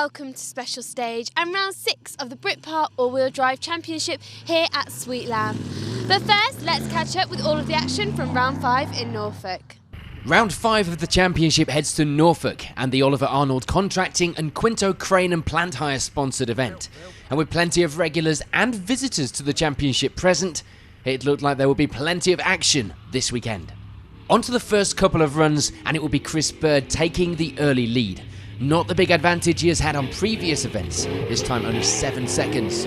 welcome to Special Stage and round 6 of the Britpart All-Wheel Drive Championship here at Sweet Lamb. But first, let's catch up with all of the action from round 5 in Norfolk. Round 5 of the championship heads to Norfolk and the Oliver Arnold Contracting and Quinto Crane and Plant Hire sponsored event. And with plenty of regulars and visitors to the championship present, it looked like there would be plenty of action this weekend. On to the first couple of runs, and it will be Chris Bird taking the early lead. Not the big advantage he has had on previous events, this time only 7 seconds.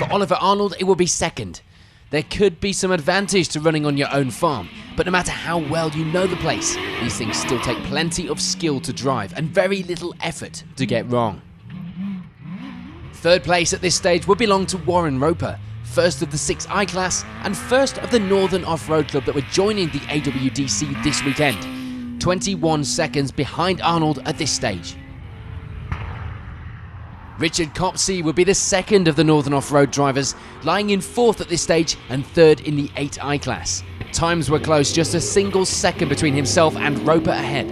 Oliver Arnold, it will be second. There could be some advantage to running on your own farm, but no matter how well you know the place, these things still take plenty of skill to drive and very little effort to get wrong. Third place at this stage will belong to Warren Roper, first of the 6i class and first of the Northern Off-Road Club that were joining the AWDC this weekend, 21 seconds behind Arnold at this stage. Richard Copsey will be the second of the Northern Off-Road drivers, lying in 4th at this stage and 3rd in the 8i class. Times were close, just a single second between himself and Roper ahead.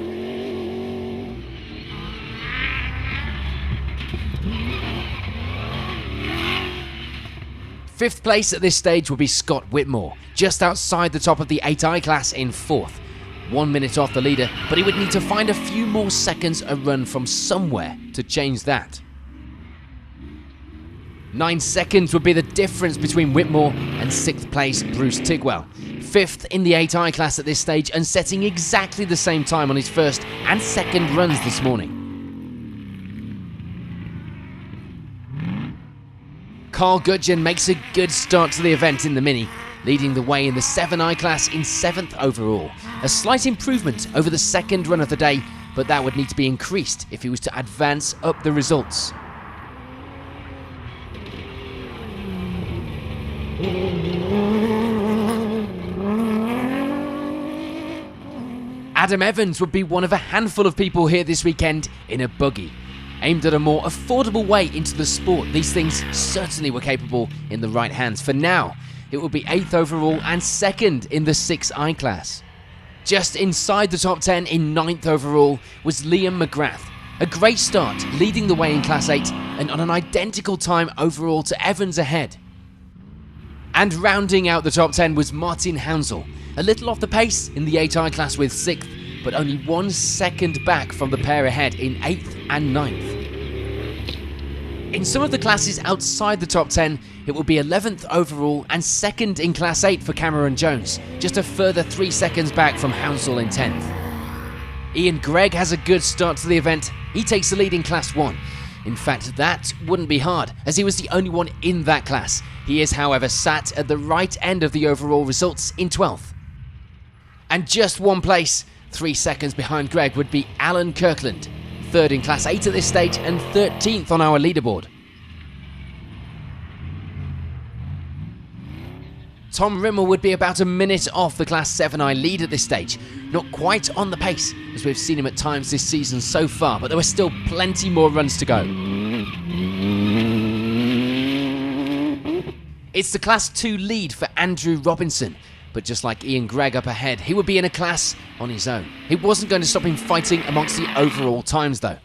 Fifth place at this stage will be Scott Whitmore, just outside the top of the 8i class in 4th. 1 minute off the leader, but he would need to find a few more seconds a run from somewhere to change that. 9 seconds would be the difference between Whitmore and 6th place Bruce Tigwell. 5th in the 8i class at this stage and setting exactly the same time on his first and second runs this morning. Carl Gudgeon makes a good start to the event in the Mini, leading the way in the 7i class in 7th overall. A slight improvement over the second run of the day, but that would need to be increased if he was to advance up the results. Adam Evans would be one of a handful of people here this weekend in a buggy. Aimed at a more affordable way into the sport, these things certainly were capable in the right hands. For now, it will be 8th overall and 2nd in the 6i class. Just inside the top 10 in 9th overall was Liam McGrath. A great start, leading the way in Class 8 and on an identical time overall to Evans ahead. And rounding out the top 10 was Martin Hounsell, a little off the pace in the 8i class with 6th, but only 1 second back from the pair ahead in 8th and 9th. In some of the classes outside the top 10, it will be 11th overall and 2nd in Class 8 for Cameron Jones, just a further 3 seconds back from Hounsell in 10th. Ian Gregg has a good start to the event. He takes the lead in Class 1. In fact, that wouldn't be hard, as he was the only one in that class. He is, however, sat at the right end of the overall results in 12th. And just 1 place, 3 seconds behind Greg, would be Alan Kirkland, 3rd in Class 8 at this stage and 13th on our leaderboard. Tom Rimmel would be about a minute off the Class 7i lead at this stage. Not quite on the pace, as we've seen him at times this season so far, but there were still plenty more runs to go. It's the Class 2 lead for Andrew Robinson, but just like Ian Gregg up ahead, he would be in a class on his own. It wasn't going to stop him fighting amongst the overall times though.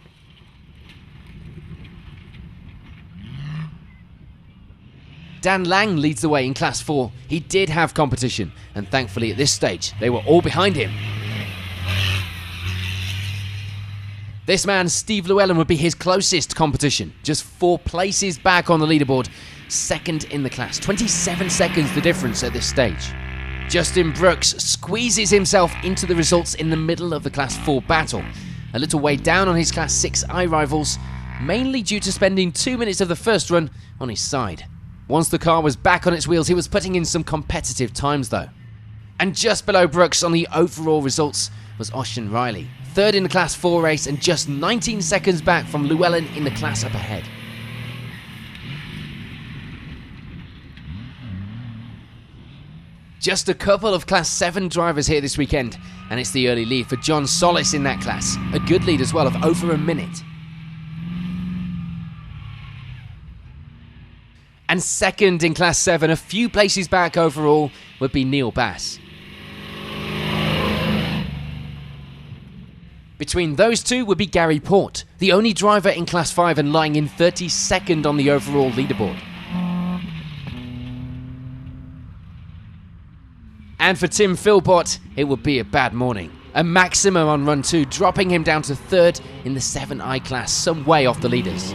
Dan Lang leads the way in Class 4. He did have competition, and thankfully at this stage, they were all behind him. This man, Steve Llewellyn, would be his closest competition, just 4 places back on the leaderboard, second in the class. 27 seconds the difference at this stage. Justin Brooks squeezes himself into the results in the middle of the Class 4 battle, a little way down on his Class 6I rivals, mainly due to spending 2 minutes of the first run on his side. Once the car was back on its wheels, he was putting in some competitive times though. And just below Brooks on the overall results was Ocean Riley, third in the Class 4 race and just 19 seconds back from Llewellyn in the class up ahead. Just a couple of Class 7 drivers here this weekend, and it's the early lead for John Solis in that class. A good lead as well of over a minute. And second in Class 7, a few places back overall, would be Neil Bass. Between those two would be Gary Port, the only driver in Class 5 and lying in 32nd on the overall leaderboard. And for Tim Philpott, it would be a bad morning. A maximum on run 2, dropping him down to third in the 7i class, some way off the leaders.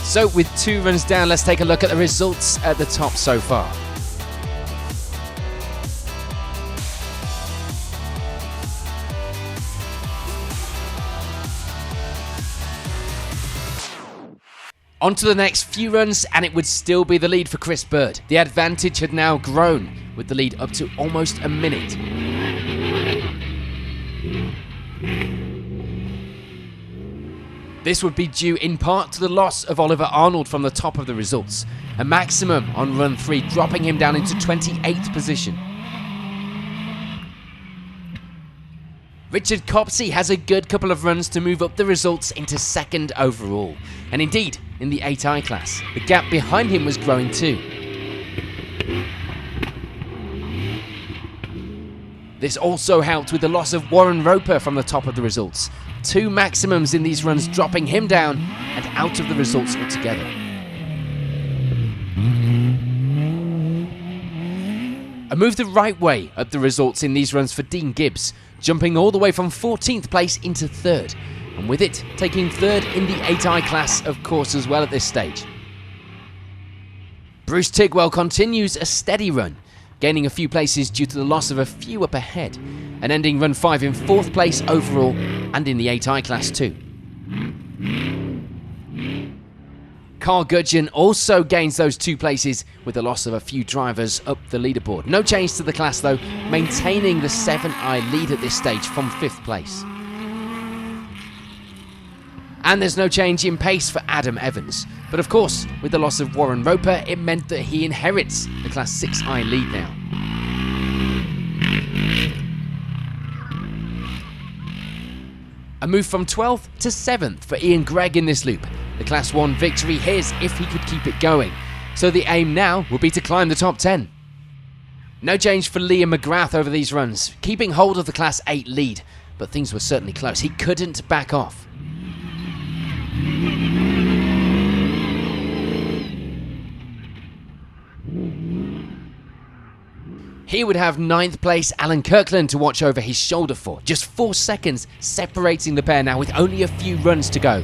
So with 2 runs down, let's take a look at the results at the top so far. On to the next few runs, and it would still be the lead for Chris Bird. The advantage had now grown, with the lead up to almost a minute. This would be due in part to the loss of Oliver Arnold from the top of the results. A maximum on run 3, dropping him down into 28th position. Richard Copsey has a good couple of runs to move up the results into second overall. And indeed, in the 8i class, the gap behind him was growing too. This also helped with the loss of Warren Roper from the top of the results. 2 maximums in these runs, dropping him down and out of the results altogether. A move the right way up the results in these runs for Dean Gibbs, jumping all the way from 14th place into 3rd, and with it taking 3rd in the 8i class of course as well at this stage. Bruce Tigwell continues a steady run, gaining a few places due to the loss of a few up ahead, and ending run 5 in 4th place overall and in the 8i class too. Carl Gudgeon also gains those 2 places with the loss of a few drivers up the leaderboard. No change to the class though, maintaining the 7i lead at this stage from 5th place. And there's no change in pace for Adam Evans. But of course, with the loss of Warren Roper, it meant that he inherits the Class 6i lead now. A move from 12th to 7th for Ian Gregg in this loop. The Class 1 victory his if he could keep it going. So the aim now will be to climb the top 10. No change for Liam McGrath over these runs, keeping hold of the Class 8 lead. But things were certainly close. He couldn't back off. He would have 9th place Alan Kirkland to watch over his shoulder for. Just 4 seconds separating the pair now with only a few runs to go.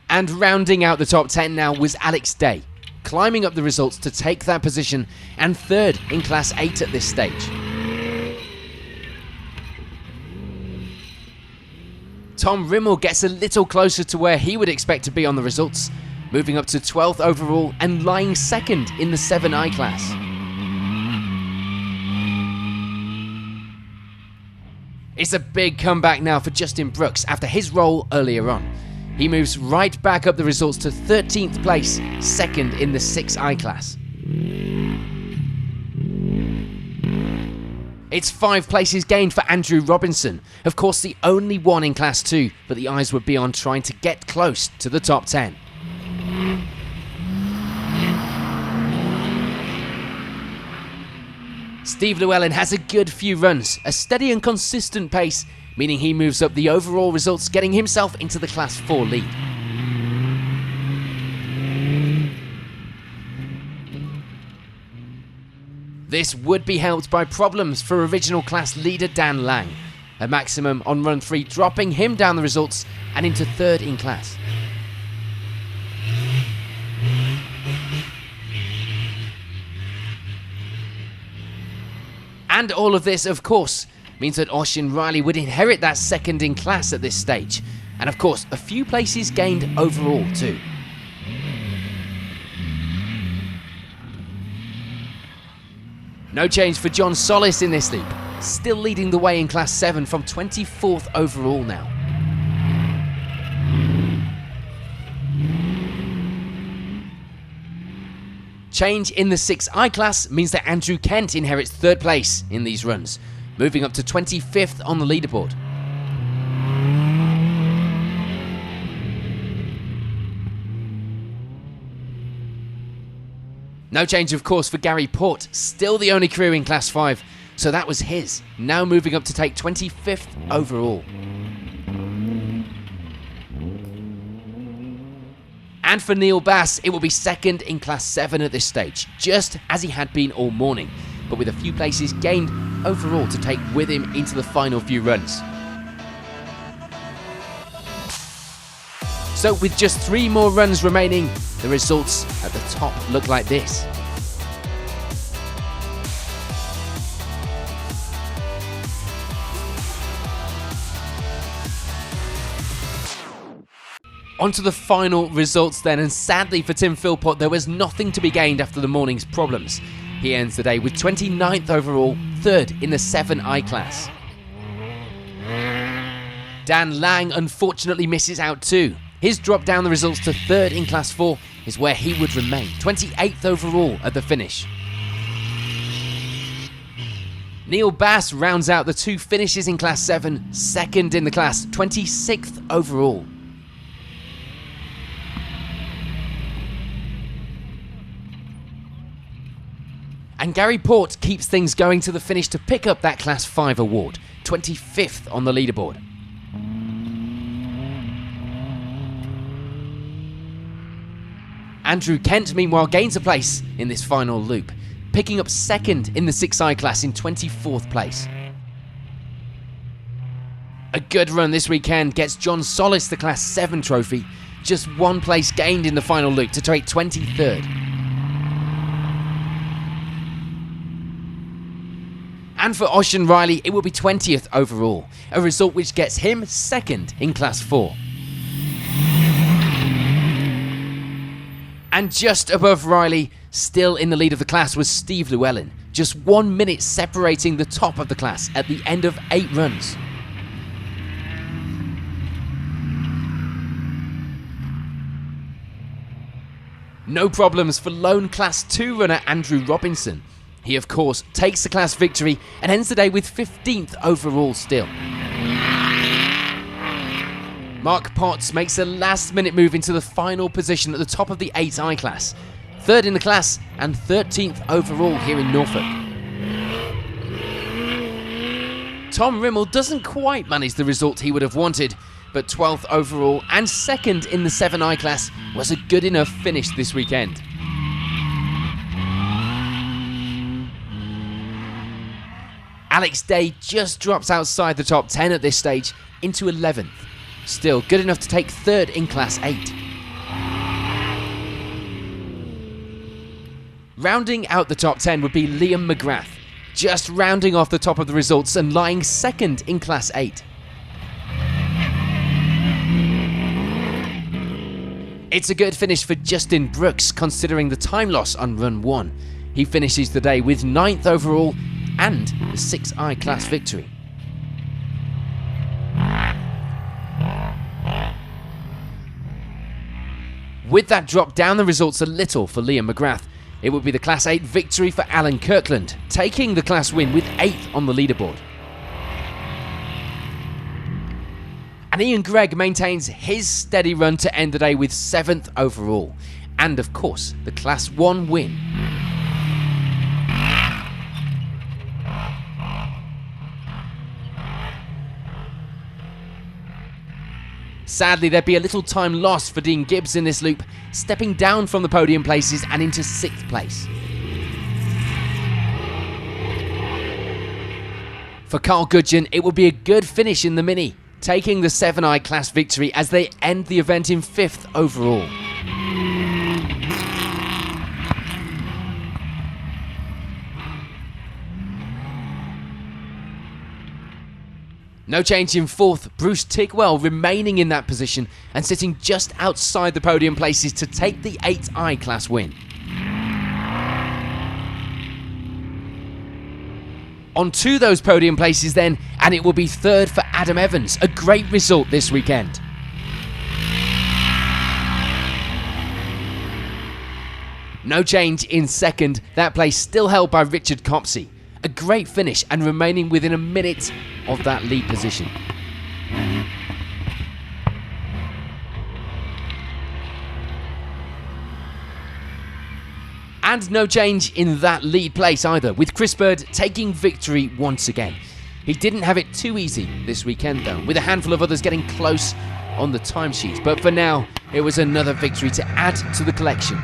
And rounding out the top 10 now was Alex Day, climbing up the results to take that position and 3rd in Class 8 at this stage. Tom Rimmel gets a little closer to where he would expect to be on the results, moving up to 12th overall and lying 2nd in the 7i class. It's a big comeback now for Justin Brooks after his role earlier on. He moves right back up the results to 13th place, 2nd in the 6i class. It's 5 places gained for Andrew Robinson, of course the only one in Class 2, but the eyes would be on trying to get close to the top 10. Steve Llewellyn has a good few runs, a steady and consistent pace, meaning he moves up the overall results, getting himself into the Class 4 lead. This would be helped by problems for original class leader Dan Lang, a maximum on run 3 dropping him down the results and into 3rd in class. And all of this, of course, means that Oisin Riley would inherit that 2nd in class at this stage, and of course a few places gained overall too. No change for John Solis in this loop, still leading the way in Class 7 from 24th overall now. Change in the 6i class means that Andrew Kent inherits 3rd place in these runs, moving up to 25th on the leaderboard. No change, of course, for Gary Port, still the only crew in Class 5, so that was his, now moving up to take 25th overall. And for Neil Bass, it will be 2nd in Class 7 at this stage, just as he had been all morning, but with a few places gained overall to take with him into the final few runs. So with just 3 more runs remaining, the results at the top look like this. On to the final results then, and sadly for Tim Philpott, there was nothing to be gained after the morning's problems. He ends the day with 29th overall, 3rd in the 7i class. Dan Lang unfortunately misses out too. His drop down the results to 3rd in Class 4 is where he would remain, 28th overall at the finish. Neil Bass rounds out the 2 finishes in Class 7, 2nd in the class, 26th overall. And Gary Port keeps things going to the finish to pick up that Class 5 award, 25th on the leaderboard. Andrew Kent, meanwhile, gains a place in this final loop, picking up 2nd in the 6i class in 24th place. A good run this weekend gets John Solis the Class 7 trophy, just 1 place gained in the final loop to take 23rd. And for Oisin Riley, it will be 20th overall, a result which gets him 2nd in Class 4. And just above Riley, still in the lead of the class, was Steve Llewellyn, just 1 minute separating the top of the class at the end of 8 runs. No problems for lone Class 2 runner Andrew Robinson. He, of course, takes the class victory and ends the day with 15th overall still. Mark Potts makes a last-minute move into the final position at the top of the 8i class, 3rd in the class and 13th overall here in Norfolk. Tom Rimmel doesn't quite manage the result he would have wanted, but 12th overall and 2nd in the 7i class was a good enough finish this weekend. Alex Day just drops outside the top 10 at this stage into 11th. Still good enough to take 3rd in Class 8. Rounding out the top 10 would be Liam McGrath, just rounding off the top of the results and lying 2nd in Class 8. It's a good finish for Justin Brooks considering the time loss on run 1. He finishes the day with 9th overall and the 6i class victory. With that drop down the results a little for Liam McGrath, it would be the Class 8 victory for Alan Kirkland, taking the class win with 8th on the leaderboard. And Ian Gregg maintains his steady run to end the day with 7th overall, and of course the Class 1 win. Sadly, there'd be a little time lost for Dean Gibbs in this loop, stepping down from the podium places and into 6th place. For Carl Gudgeon, it would be a good finish in the Mini, taking the 7i class victory as they end the event in 5th overall. No change in 4th, Bruce TIGWELL remaining in that position and sitting just outside the podium places to take the 8i class win. On to those podium places then, and it will be 3rd for Adam Evans, a great result this weekend. No change in 2nd, that place still held by Richard Copsey. A great finish and remaining within a minute of that lead position. And no change in that lead place either, with Chris Bird taking victory once again. He didn't have it too easy this weekend though, with a handful of others getting close on the timesheet, but for now it was another victory to add to the collection.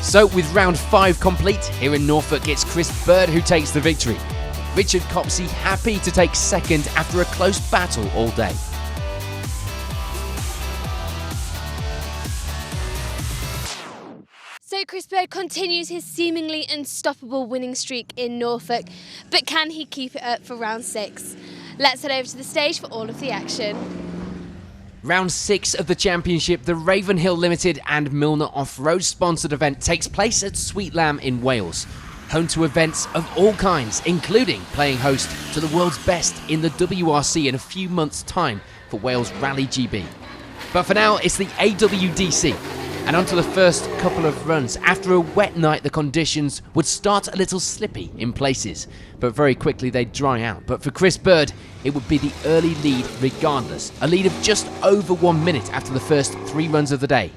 So with round 5 complete, here in Norfolk it's Chris Bird who takes the victory. Richard Copsey happy to take 2nd after a close battle all day. So Chris Bird continues his seemingly unstoppable winning streak in Norfolk, but can he keep it up for round 6? Let's head over to the stage for all of the action. Round 6 of the championship, the Ravenhill Limited and Milner Off-Road sponsored event takes place at Sweet Lamb in Wales. Home to events of all kinds, including playing host to the world's best in the WRC in a few months' time for Wales Rally GB. But for now, it's the AWDC. And onto the first couple of runs. After a wet night, the conditions would start a little slippy in places, but very quickly they'd dry out. But for Chris Bird, it would be the early lead regardless. A lead of just over 1 minute after the first 3 runs of the day.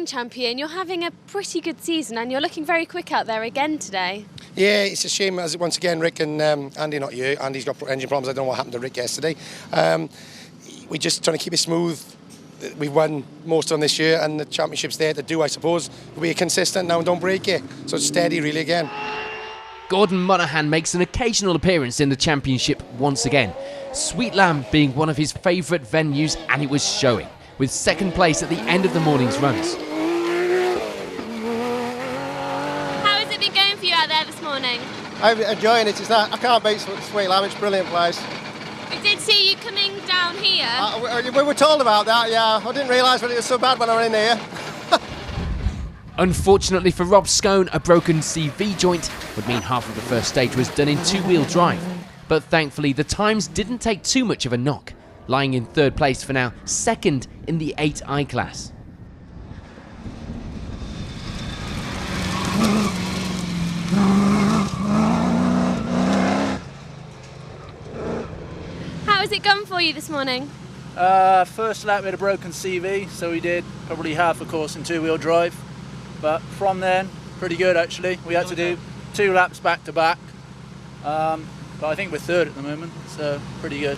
Champion, you're having a pretty good season and you're looking very quick out there again today. Yeah, it's a shame as once again Rick and Andy not here. Andy's got engine problems. I don't know what happened to Rick yesterday. We're just trying to keep it smooth. We've won most of them this year and the championship's there to do, I suppose. We're consistent now and don't break it. So it's steady really again. Gordon Monaghan makes an occasional appearance in the championship once again. Sweet Lamb being one of his favourite venues, and it was showing, with 2nd place at the end of the morning's runs. Out there this morning? I'm enjoying it. I can't beat Sweet Lamb. It's a brilliant place. We did see you coming down here. We were told about that, yeah. I didn't realise that it was so bad when I was in here. Unfortunately for Rob SKONE, a broken CV joint would mean half of the first stage was done in 2-wheel drive. But thankfully, the times didn't take too much of a knock, lying in 3rd place for now, 2nd in the 8i class. it gone for you this morning? First lap we had a broken CV, so we did probably half a course in two-wheel drive. But from then, pretty good actually. We had to do 2 laps back to back. But I think we're third at the moment, so pretty good.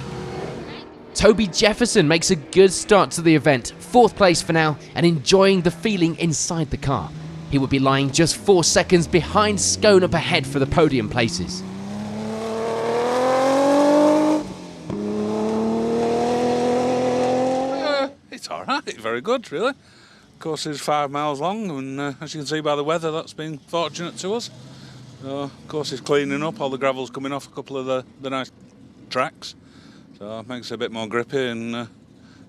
Toby Jefferson makes a good start to the event, 4th place for now, and enjoying the feeling inside the car. He would be lying just 4 seconds behind SKONE up ahead for the podium places. It's all right, very good, really. The course is 5 miles long, and as you can see by the weather, that's been fortunate to us. The course is cleaning up, all the gravel's coming off a couple of the nice tracks, so it makes it a bit more grippy and a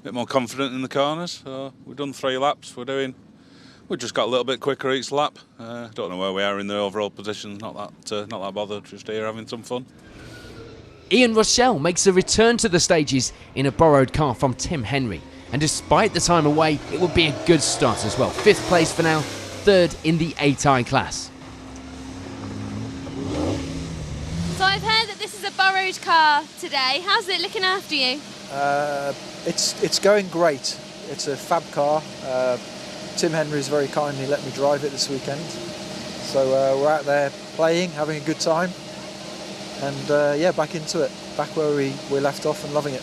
bit more confident in the corners. So we've done 3 laps. We've just got a little bit quicker each lap. Don't know where we are in the overall position. Not that bothered. Just here having some fun. ROCHELLE makes a return to the stages in a borrowed car from Tim Henry. And despite the time away, it will be a good start as well. 5th place for now, 3rd in the 8i class. So I've heard that this is a borrowed car today. How's it looking after you? It's going great. It's a fab car. Tim Henry's very kindly let me drive it this weekend. So we're out there playing, having a good time. And yeah, back into it. Back where we left off and loving it.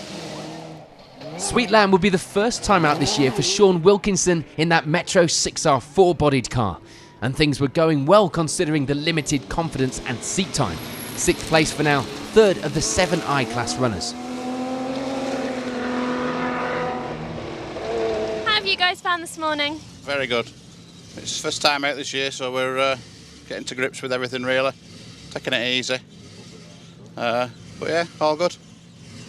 Sweet Lamb will be the first time out this year for Sean Wilkinson in that Metro 6R 4-bodied car. And things were going well considering the limited confidence and seat time. 6th place for now, 3rd of the 7i class runners. How have you guys found this morning? Very good. It's the first time out this year, so we're getting to grips with everything really. Taking it easy. But yeah, all good.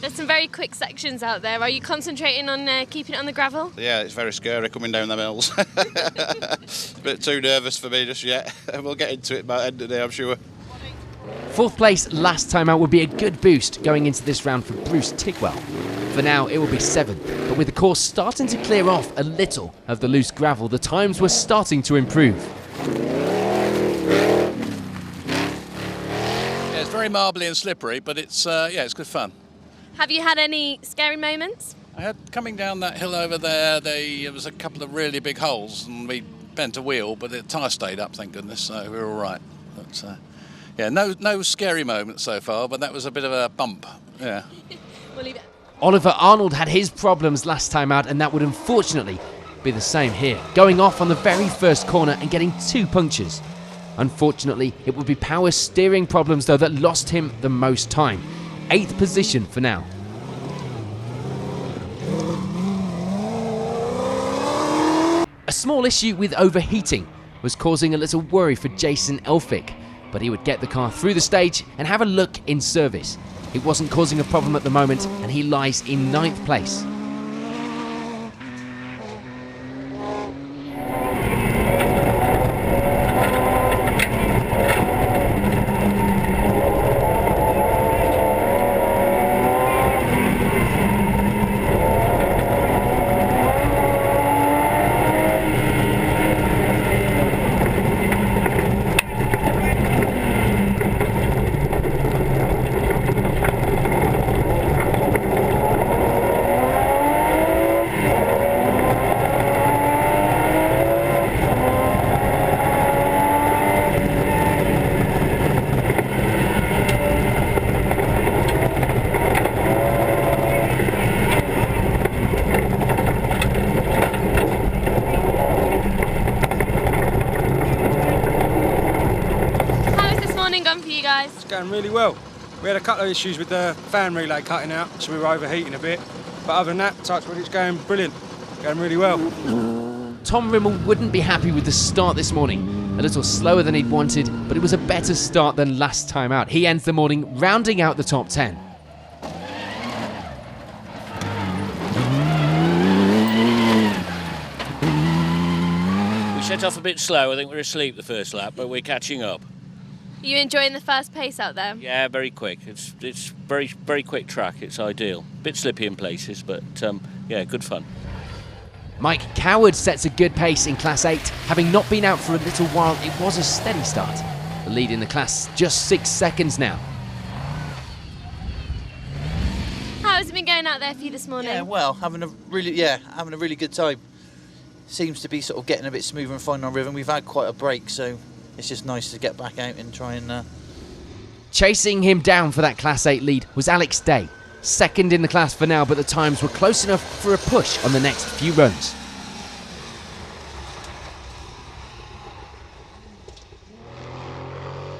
There's some very quick sections out there. Are you concentrating on keeping it on the gravel? Yeah, it's very scary coming down the hills. A bit too nervous for me just yet. We'll get into it by the end of the day, I'm sure. 4th place last time out would be a good boost going into this round for Bruce TIGWELL. For now, it will be 7th, but with the course starting to clear off a little of the loose gravel, the times were starting to improve. Yeah, it's very marbly and slippery, but it's it's good fun. Have you had any scary moments? I had coming down that hill over there. There was a couple of really big holes, and we bent a wheel, but the tyre stayed up, thank goodness. So we were all right. But yeah, no scary moments so far, but that was a bit of a bump. Yeah. We'll leave it. Oliver Arnold had his problems last time out, and that would unfortunately be the same here, going off on the very first corner and getting 2 punctures. Unfortunately, it would be power steering problems though that lost him the most time. 8th position for now. A small issue with overheating was causing a little worry for Jason Elphick, but he would get the car through the stage and have a look in service. It wasn't causing a problem at the moment, and he lies in 9th place. It's going really well. We had a couple of issues with the fan relay cutting out, so we were overheating a bit. But other than that, touchwood, it's going brilliant. Going really well. Tom Rimmel wouldn't be happy with the start this morning. A little slower than he'd wanted, but it was a better start than last time out. He ends the morning rounding out the top 10. We set off a bit slow. I think we were asleep the first lap, but we're catching up. Are you enjoying the fast pace out there? Yeah, very quick. It's very quick track. It's ideal. Bit slippy in places, but yeah, good fun. Mike Coward sets a good pace in Class 8. Having not been out for a little while, it was a steady start. The lead in the class just 6 seconds now. How has it been there for you this morning? Yeah, well, having a really good time. Seems to be sort of getting a bit smoother and finding our rhythm. We've had quite a break, so it's just nice to get back out and try and... Chasing him down for that Class 8 lead was Alex Day, second in the class for now, but the times were close enough for a push on the next few runs.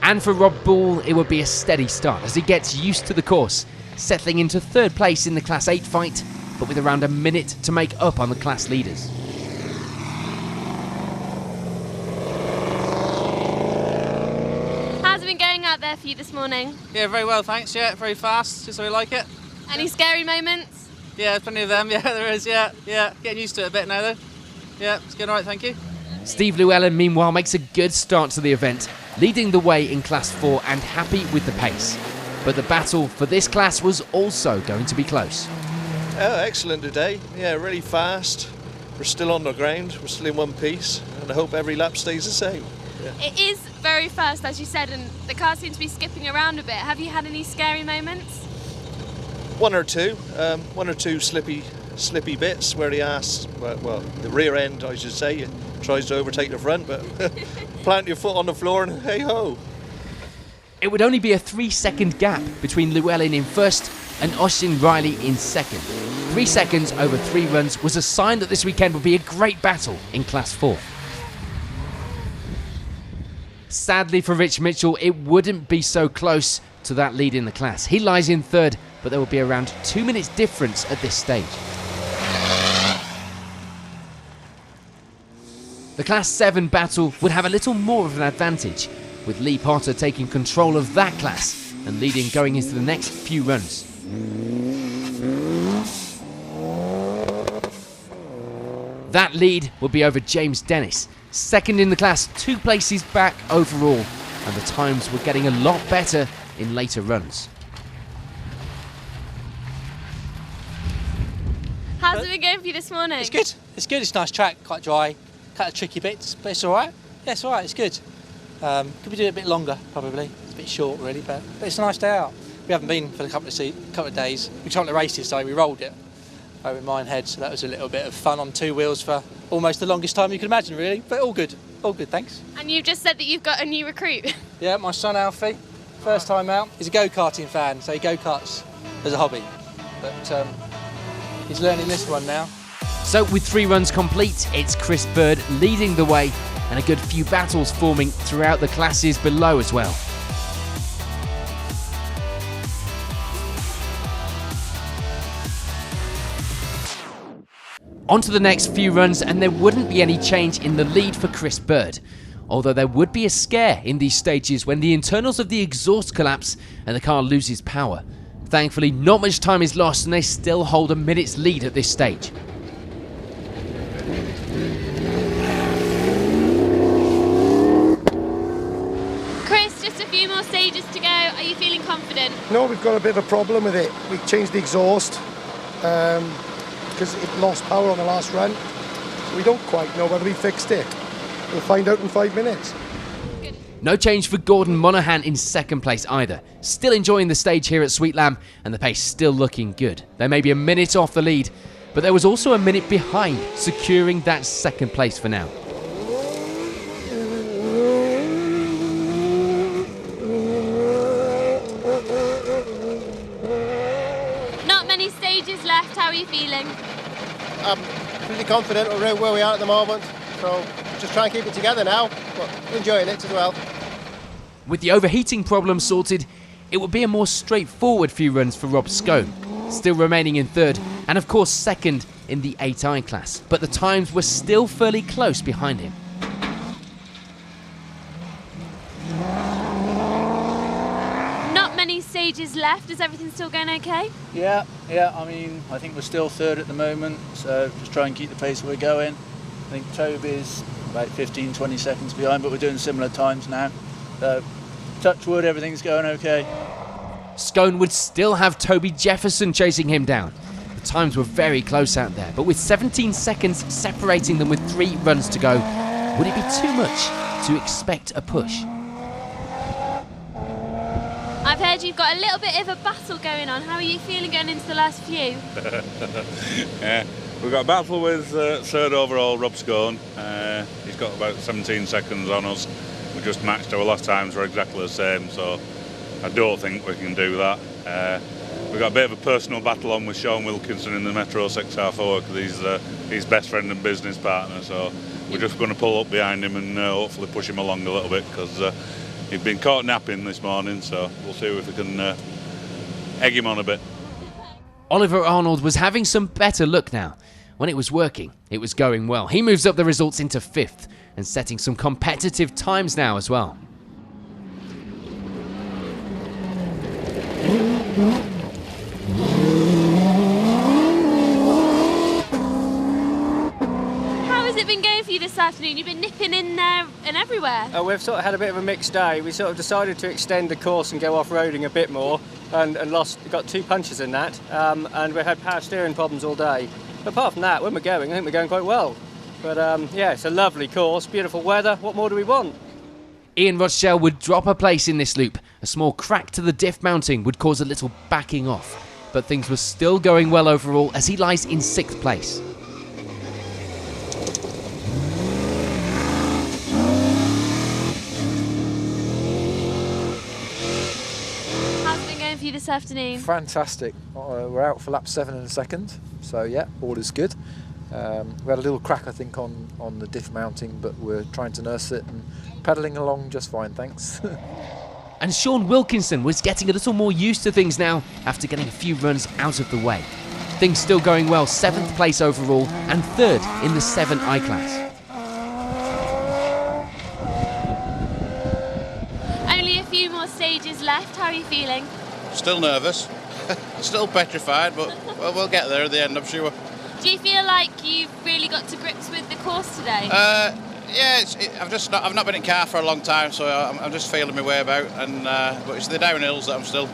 And for Rob Ball, it would be a steady start as he gets used to the course, settling into third place in the Class 8 fight, but with around a minute to make up on the class leaders. How's it been going out there for you this morning? Yeah, very well, thanks. Yeah, very fast, just so we like it. Any scary moments? Yeah, there's plenty of them. Yeah, there is. Yeah. Getting used to it a bit now, though. Yeah, it's going all right, thank you. Steve LLEWELLYN, meanwhile, makes a good start to the event, leading the way in Class 4 and happy with the pace. But the battle for this class was also going to be close. Oh, excellent today. Yeah, really fast. We're still on the ground. We're still in one piece, and I hope every lap stays the same. Yeah. It is very fast, as you said, and the car seems to be skipping around a bit. Have you had any scary moments? One or two slippy bits where the the rear end, I should say, tries to overtake the front, but plant your foot on the floor and hey ho. It would only be a 3-second gap between LLEWELLYN in first and Austin Riley in second. 3 seconds over 3 runs was a sign that this weekend would be a great battle in Class 4. Sadly for Rich Mitchell, it wouldn't be so close to that lead in the class. He lies in third, but there will be around 2 minutes difference at this stage. The Class 7 battle would have a little more of an advantage, with Lee Potter taking control of that class and leading going into the next few runs. That lead would be over James Dennis, second in the class, 2 places back overall, and the times were getting a lot better in later runs. How's it been going for you this morning? It's good. It's good. It's a nice track, quite dry, kind of tricky bits, but it's all right. Yeah, it's all right. It's good. Could we do it a bit longer, probably? It's a bit short, really, but it's a nice day out. We haven't been for a couple of days. We tried to race this day. We rolled it over in Minehead, so that was a little bit of fun on 2 wheels for almost the longest time you could imagine, really. But all good, thanks. And you've just said that you've got a new recruit. Yeah, my son Alfie, first time out. He's a go-karting fan, so he go-karts as a hobby. But he's learning this one now. So with 3 runs complete, it's Chris Bird leading the way, and a good few battles forming throughout the classes below as well. On to the next few runs, and there wouldn't be any change in the lead for Chris Bird, although there would be a scare in these stages when the internals of the exhaust collapse and the car loses power. Thankfully, not much time is lost and they still hold a minute's lead at this stage. Chris, just a few more stages to go. Are you feeling confident? No, we've got a bit of a problem with it. We changed the exhaust because it lost power on the last run. So we don't quite know whether we fixed it. We'll find out in 5 minutes. No change for Gordon Monaghan in second place either. Still enjoying the stage here at Sweet Lamb, and the pace still looking good. They may be a minute off the lead, but there was also a minute behind, securing that second place for now. Not many stages left. How are you feeling? I'm pretty confident around where we are at the moment, so just try and keep it together now, but enjoying it as well. With the overheating problem sorted, it would be a more straightforward few runs for Rob SKONE, still remaining in third and of course second in the 8i class, but the times were still fairly close behind him. Not many stages left. Is everything still going okay? Yeah, I mean, I think we're still third at the moment, so just try and keep the pace we're going. I think Toby's about 15-20 seconds behind, but we're doing similar times now. So, touch wood, everything's going okay. SKONE would still have Toby Jefferson chasing him down. The times were very close out there, but with 17 seconds separating them with 3 runs to go, would it be too much to expect a push? I've heard said you've got a little bit of a battle going on. How are you feeling going into the last few? Yeah, we've got a battle with third overall Rob SKONE. He's got about 17 seconds on us. We just matched our last times, we're exactly the same, so I don't think we can do that. We've got a bit of a personal battle on with Sean Wilkinson in the Metro 6R4 because he's his best friend and business partner, so we're just going to pull up behind him and hopefully push him along a little bit because he'd been caught napping this morning, so we'll see if we can egg him on a bit. Oliver Arnold was having some better luck now. When it was working, it was going well. He moves up the results into 5th and setting some competitive times now as well. How has it been going for you this afternoon? You've been nipping in there and everywhere. We've sort of had a bit of a mixed day. We sort of decided to extend the course and go off-roading a bit more and got 2 punches in that, and we had power steering problems all day. But apart from that, when we're going, I think we're going quite well. But yeah, it's a lovely course, beautiful weather. What more do we want? Ian Rochelle would drop a place in this loop. A small crack to the diff mounting would cause a little backing off. But things were still going well overall as he lies in 6th place. How's it been going for you this afternoon? Fantastic. We're out for lap 7 in a second, so yeah, all is good. We had a little crack, I think, on the diff mounting, but we're trying to nurse it and pedalling along just fine, thanks. And Sean Wilkinson was getting a little more used to things now after getting a few runs out of the way. Things still going well, 7th place overall and 3rd in the 7 I-Class. Only a few more stages left. How are you feeling? Still nervous, still petrified, but we'll get there at the end, I'm sure. Do you feel like you've really got to grips with the course today? Yeah, I've not been in car for a long time, so I'm just feeling my way about. And but it's the downhills that I'm still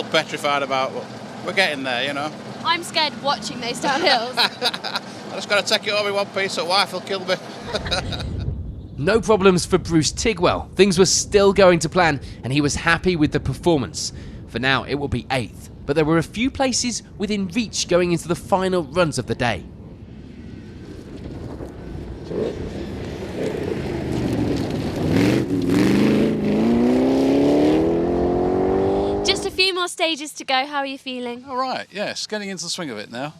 petrified about. But we're getting there, you know. I'm scared watching those downhills. I just got to take it all in one piece, or wife will kill me. No problems for Bruce Tigwell. Things were still going to plan, and he was happy with the performance. For now, it will be 8th, but there were a few places within reach going into the final runs of the day. Just a few more stages to go. How are you feeling? All right, yes, getting into the swing of it now.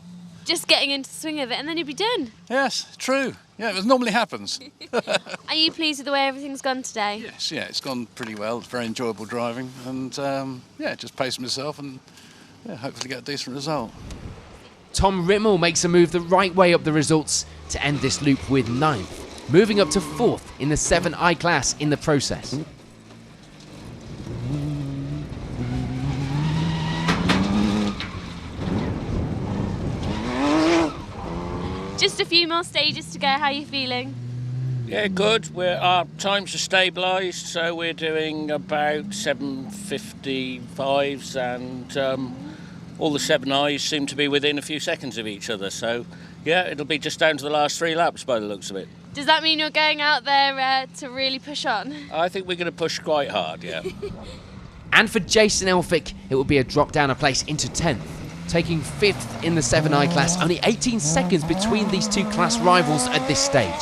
Just getting into the swing of it and then you'll be done. Yes, true. Yeah, it normally happens. Are you pleased with the way everything's gone today? Yes, yeah, it's gone pretty well. It's very enjoyable driving, and yeah, just pace myself and yeah, hopefully get a decent result. Tom Rimmel makes a move the right way up the results to end this loop with 9th, moving up to 4th in the 7 I-Class in the process. Just a few more stages to go. How are you feeling? Yeah, good. Our times are stabilised, so we're doing about 7:55s, and all the 7 I's seem to be within a few seconds of each other. So, yeah, it'll be just down to the last 3 laps by the looks of it. Does that mean you're going out there to really push on? I think we're going to push quite hard, yeah. And for Jason Elphick, it will be a drop down a place into 10th. Taking 5th in the 7 I-Class, only 18 seconds between these 2 class rivals at this stage.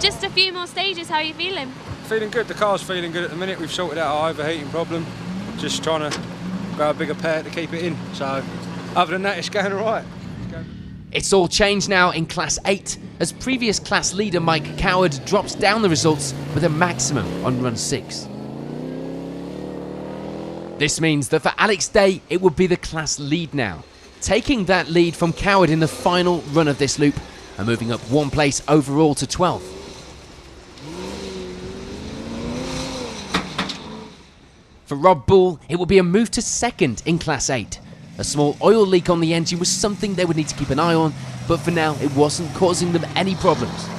Just a few more stages, how are you feeling? Feeling good, the car's feeling good at the minute. We've sorted out our overheating problem. Just trying to grow a bigger pair to keep it in. So, other than that, it's going all right. It's all changed now in Class 8, as previous class leader Mike Coward drops down the results with a maximum on run 6. This means that for Alex Day, it would be the class lead now, taking that lead from Coward in the final run of this loop and moving up 1 place overall to 12th. For Rob Bull, it will be a move to 2nd in Class 8. A small oil leak on the engine was something they would need to keep an eye on, but for now it wasn't causing them any problems.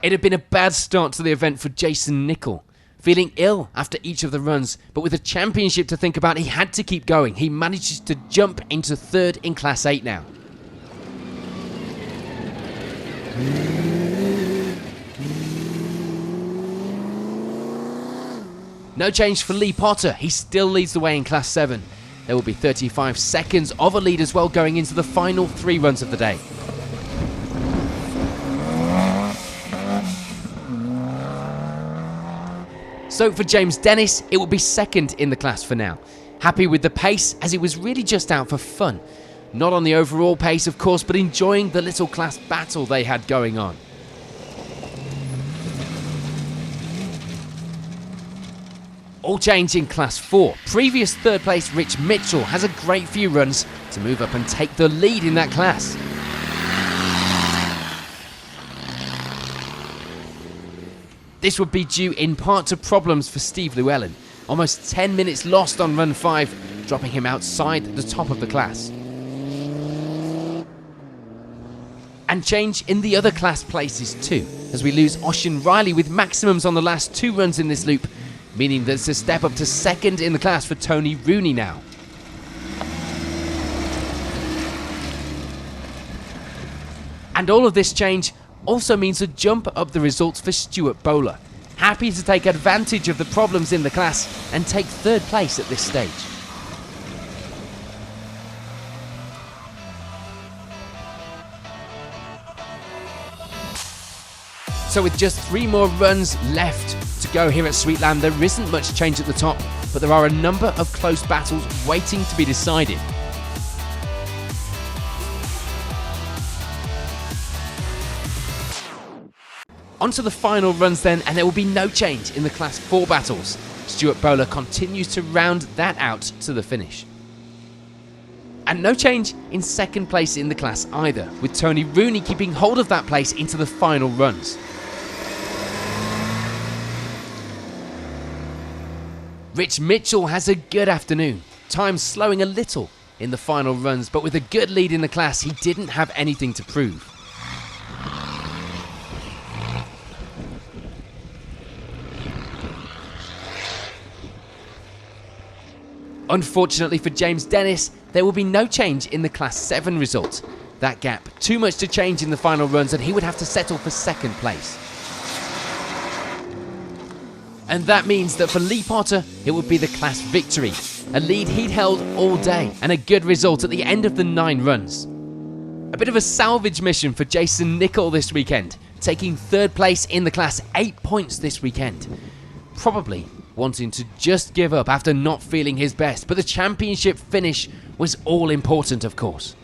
It had been a bad start to the event for Jason Nicol. Feeling ill after each of the runs, but with a championship to think about, he had to keep going. He manages to jump into 3rd in Class 8 now. No change for Lee Potter, he still leads the way in Class 7. There will be 35 seconds of a lead as well going into the final 3 runs of the day. So for James Dennis, it will be second in the class for now. Happy with the pace, as it was really just out for fun. Not on the overall pace, of course, but enjoying the little class battle they had going on. All change in Class 4. Previous third place Rich Mitchell has a great few runs to move up and take the lead in that class. This would be due in part to problems for Steve LLEWELLYN. Almost 10 minutes lost on run 5, dropping him outside the top of the class. And change in the other class places too, as we lose Ocean Riley with maximums on the last 2 runs in this loop, meaning there's a step up to second in the class for Tony Rooney now. And all of this change also means a jump up the results for Stuart Bowler. Happy to take advantage of the problems in the class and take 3rd place at this stage. So with just 3 more runs left to go here at Sweetland, there isn't much change at the top, but there are a number of close battles waiting to be decided. On to the final runs then, and there will be no change in the Class 4 battles. Stuart Bowler continues to round that out to the finish. And no change in 2nd place in the class either, with Tony Rooney keeping hold of that place into the final runs. Rich Mitchell has a good afternoon, time slowing a little in the final runs, but with a good lead in the class, he didn't have anything to prove. Unfortunately for James Dennis, there will be no change in the Class 7 result. That gap, too much to change in the final runs, and he would have to settle for 2nd place. And that means that for Lee Potter, it would be the class victory. A lead he'd held all day, and a good result at the end of the 9 runs. A bit of a salvage mission for Jason Nichol this weekend, taking 3rd place in the class, 8 points this weekend. Probably wanting to just give up after not feeling his best, but the championship finish was all important, of course.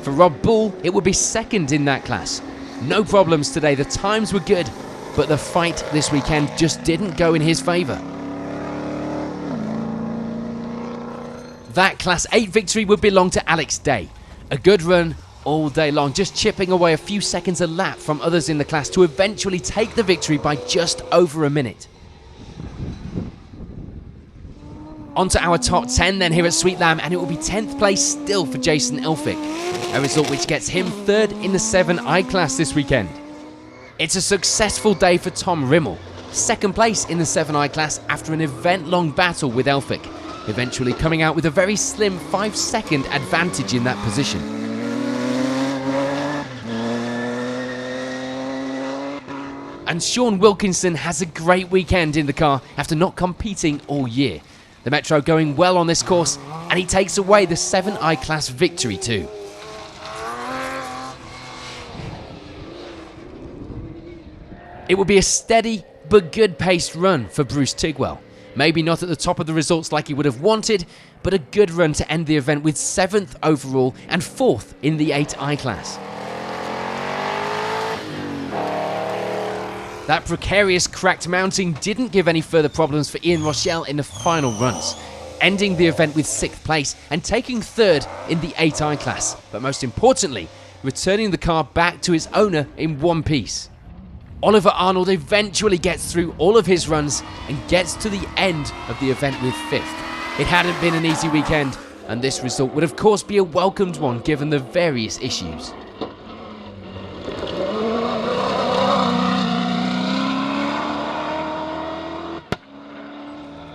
For Rob Bull, it would be 2nd in that class. No problems today, the times were good, but the fight this weekend just didn't go in his favour. That Class 8 victory would belong to Alex Day. A good run all day long, just chipping away a few seconds a lap from others in the class to eventually take the victory by just over a minute. On to our top 10 then here at Sweetlam, and it will be 10th place still for Jason Elphick, a result which gets him 3rd in the 7i class this weekend. It's a successful day for Tom Rimmel, 2nd place in the 7i class after an event-long battle with Elphick, eventually coming out with a very slim 5-second advantage in that position. And Sean Wilkinson has a great weekend in the car after not competing all year. The Metro going well on this course, and he takes away the 7i class victory too. It will be a steady but good paced run for Bruce Tigwell. Maybe not at the top of the results like he would have wanted, but a good run to end the event with 7th overall and 4th in the 8i class. That precarious cracked mounting didn't give any further problems for Ian Rochelle in the final runs, ending the event with 6th place and taking 3rd in the 8i class, but most importantly, returning the car back to its owner in one piece. Oliver Arnold eventually gets through all of his runs and gets to the end of the event with 5th. It hadn't been an easy weekend, and this result would of course be a welcomed one given the various issues.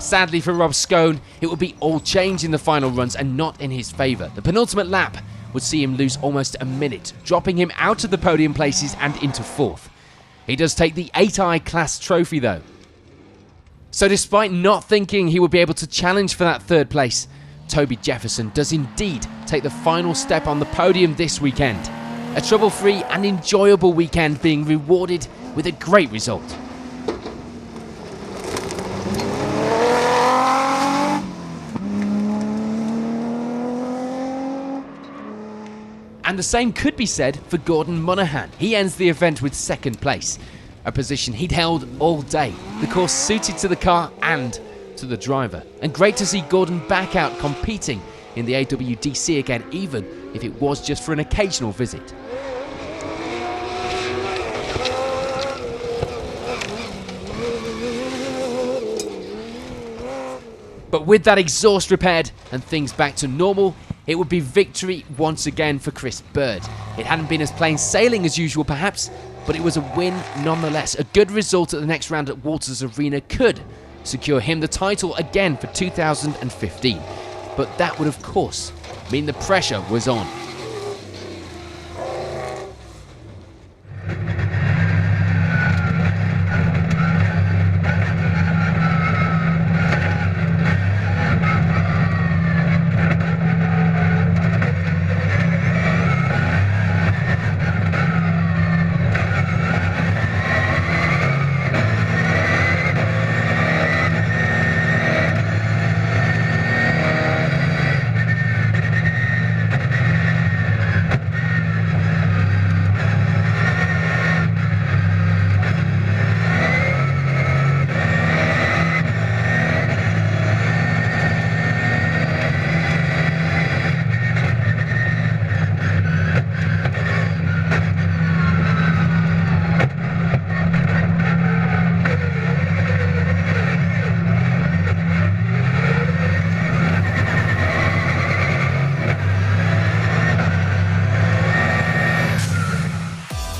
Sadly for Rob SKONE, it would be all change in the final runs and not in his favour. The penultimate lap would see him lose almost a minute, dropping him out of the podium places and into 4th. He does take the 8i class trophy though. So despite not thinking he would be able to challenge for that 3rd place, Toby Jefferson does indeed take the final step on the podium this weekend. A trouble-free and enjoyable weekend being rewarded with a great result. And the same could be said for Gordon Monaghan. He ends the event with 2nd place, a position he'd held all day. The course suited to the car and to the driver. And great to see Gordon back out competing in the AWDC again, even if it was just for an occasional visit. But with that exhaust repaired and things back to normal, it would be victory once again for Chris Bird. It hadn't been as plain sailing as usual perhaps, but it was a win nonetheless. A good result at the next round at Walters Arena could secure him the title again for 2015. But that would of course mean the pressure was on.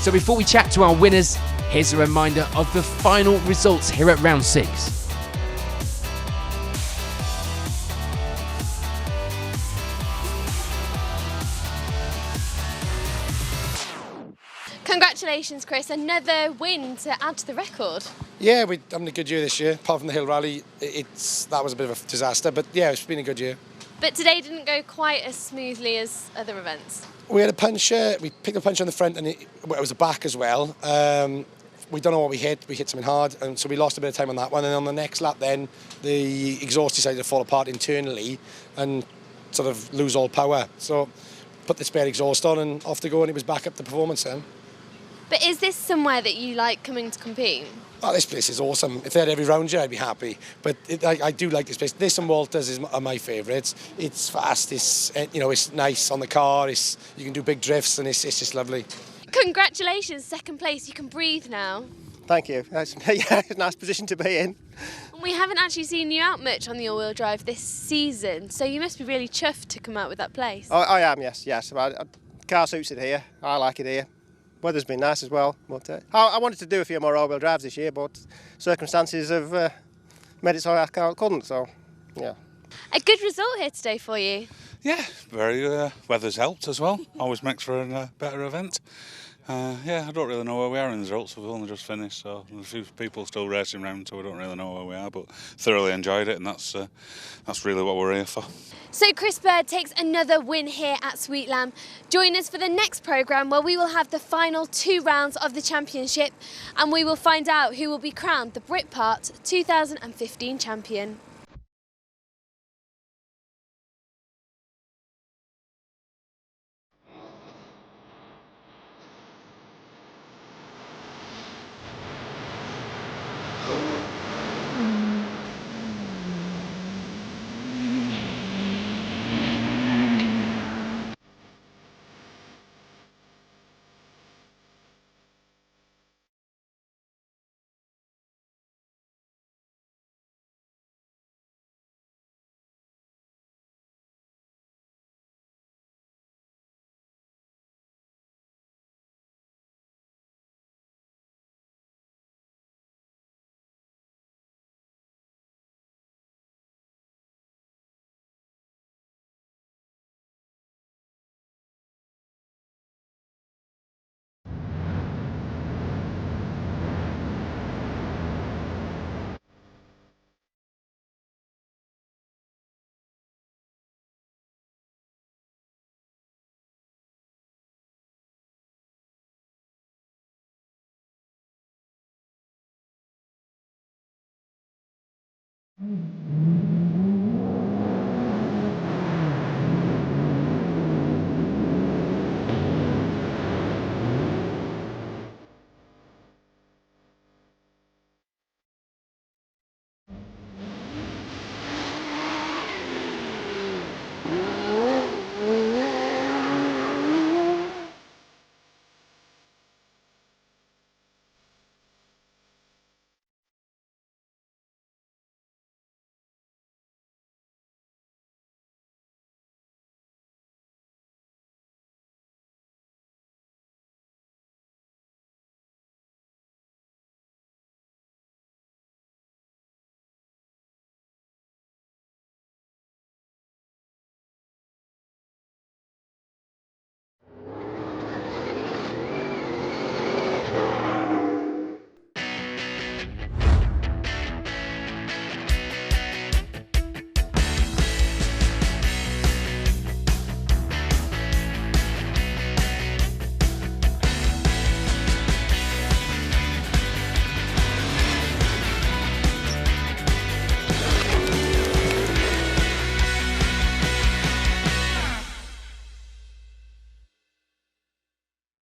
So before we chat to our winners, here's a reminder of the final results here at round 6. Congratulations, Chris. Another win to add to the record. Yeah, we're having a good year this year. Apart from the hill rally, that was a bit of a disaster, but yeah, it's been a good year. But today didn't go quite as smoothly as other events. We had a puncher, we picked a puncher on the front and it was a back as well. We don't know what we hit something hard, and so we lost a bit of time on that one. And on the next lap then, the exhaust decided to fall apart internally and sort of lose all power. So put the spare exhaust on and off to go, and it was back up to performance then. But is this somewhere that you like coming to compete? Oh, this place is awesome. If they had every round year, I'd be happy. But I do like this place. This and Walters are my favourites. It's fast. It's it's nice on the car. You can do big drifts, and it's just lovely. Congratulations, 2nd place. You can breathe now. Thank you. That's a nice position to be in. We haven't actually seen you out much on the all-wheel drive this season, so you must be really chuffed to come out with that place. I am, yes. The car suits it here. I like it here. Weather's been nice as well. But I wanted to do a few more all-wheel drives this year, but circumstances have made it so I couldn't. So, yeah. A good result here today for you. Yeah, very. Weather's helped as well. Always makes for a better event. Yeah, I don't really know where we are in the results. We've only just finished, so there's a few people still racing around, so we don't really know where we are. But thoroughly enjoyed it, and that's really what we're here for. So Chris Bird takes another win here at Sweetlam. Join us for the next programme where we will have the final 2 rounds of the championship, and we will find out who will be crowned the Britpart 2015 champion.